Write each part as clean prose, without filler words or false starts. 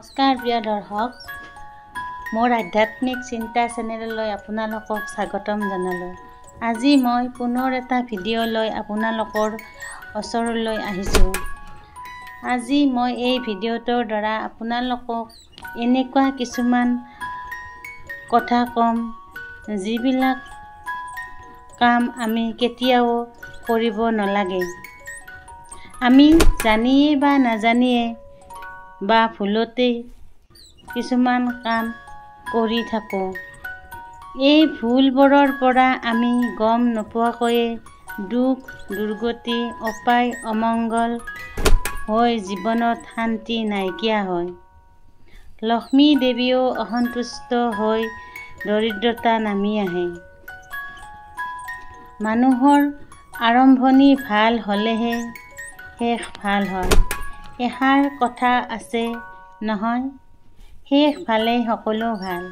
নমস্কাৰ প্ৰিয় দৰ্শক, মোৰ আধ্যাত্মিক চিন্তা চেনেললৈ আপোনালোকক স্বাগতম জনালোঁ। আজি মই পুনৰ এটা ভিডিঅ' লৈ আপোনালোকৰ ওচৰলৈ আহিছোঁ। আজি মই এই ভিডিঅ'টোৰ দ্বাৰা আপোনালোকক এনেকুৱা কিছুমান কথা ক'ম, যিবিলাক কাম আমি কেতিয়াও কৰিব নালাগে। আমি জানিয়ে বা নাজানিয়ে বা ভুলতেই কিছুমান কাম কৰি থাকোঁ। এই ভুলবোৰৰ পৰা আমি গম নোপোৱাকৈয়ে দুখ, দুৰ্গতি, অপায়, অমংগল হৈ জীৱনত শান্তি নাইকিয়া হয়। লক্ষ্মী দেৱীও অসন্তুষ্ট হৈ দৰিদ্ৰতা নামি আহে। মানুহৰ আৰম্ভণি ভাল হ'লেহে শেষ ভাল হয়। এষাৰ কথা আছে নহয়, শেষ ভালেই সকলো ভাল।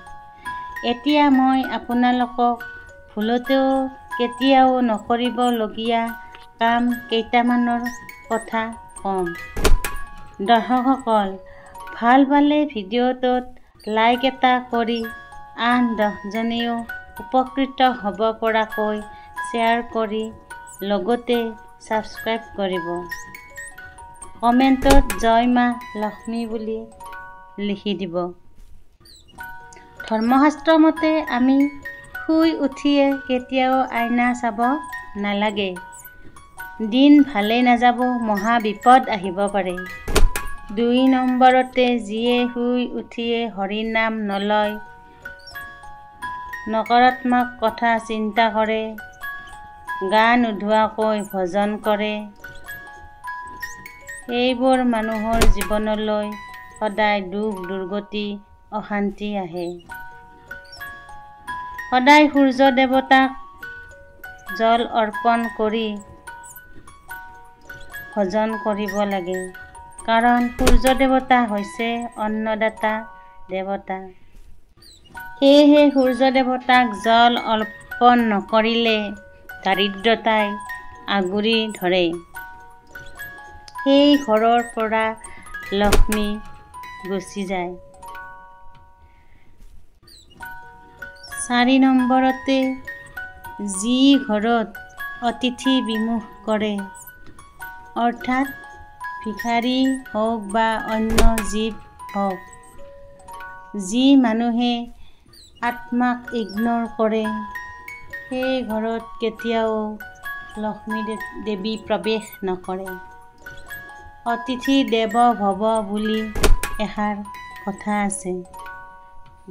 এতিয়া মই আপোনালোকক ভুলতেও কেতিয়াও নকৰিবলগীয়া কাম কেইটামানৰ কথা ক'ম। দৰ্শকসকল, ভাল পালে ভিডিঅ'টোত লাইক এটা কৰি আন 10জনেও উপকৃত হ'ব পৰাকৈ শ্বেয়াৰ কৰি লগতে ছাবস্ক্ৰাইব কৰিব। কমেণ্টত জয় মা লক্ষ্মী বুলি লিখি দিব। ধৰ্মশাস্ত্ৰ মতে আমি শুই উঠিয়ে কেতিয়াও আইনা চাব নালাগে। দিন ভালে নাযাব, মহা বিপদ আহিব পাৰে। 2 নম্বৰতে যিয়ে শুই উঠিয়ে হৰি নাম নলয়, নকাৰাত্মক কথা চিন্তা কৰে, গা নোধোৱাকৈ ভজন কৰে, এইবোৰ মানুহৰ জীৱনলৈ সদায় দুখ, দুৰ্গতি, অশান্তি আহে। সদায় সূৰ্য দেৱতাক জল অৰ্পণ কৰি ভজন কৰিব লাগে, কাৰণ সূৰ্য দেৱতা হৈছে অন্নদাতা দেৱতা। সেয়েহে সূৰ্য দেৱতাক জল অৰ্পণ নকৰিলে দাৰিদ্ৰতাই আগুৰি ধৰে। সেই ঘৰৰ পৰা লক্ষ্মী গুচি যায়। 4 নম্বৰতে যি ঘৰত অতিথি বিমুখ কৰে, অৰ্থাৎ ভিখাৰী হওক বা অন্য জীৱ হওক, যি মানুহে আত্মাক ইগনৰ কৰে, সেই ঘৰত কেতিয়াও লক্ষ্মী দেৱী প্ৰৱেশ নকৰে। অতিথি দেৱ ভৱ বুলি এষাৰ কথা আছে।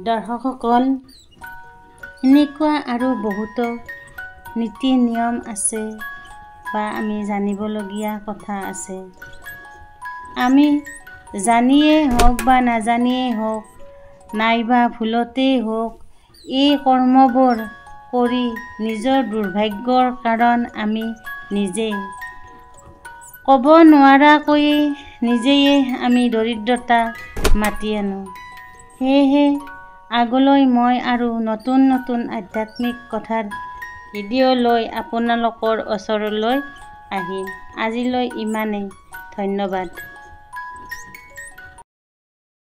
দৰ্শকসকল, এনেকুৱা আৰু বহুতো নীতি নিয়ম আছে বা আমি জানিবলগীয়া কথা আছে। আমি জানিয়ে হওক বা নাজানিয়ে হওক, নাইবা ভুলতেই হওক, এই কৰ্মবোৰ কৰি নিজৰ দুৰ্ভাগ্যৰ কাৰণ আমি নিজেই ক'ব নোৱাৰাকৈয়ে নিজেয়ে আমি দৰিদ্ৰতা মাতি আনো। সেয়েহে আগলৈ মই আৰু নতুন নতুন আধ্যাত্মিক কথাৰ ভিডিঅ' লৈ আপোনালোকৰ ওচৰলৈ আহিম। আজিলৈ ইমানেই। ধন্যবাদ।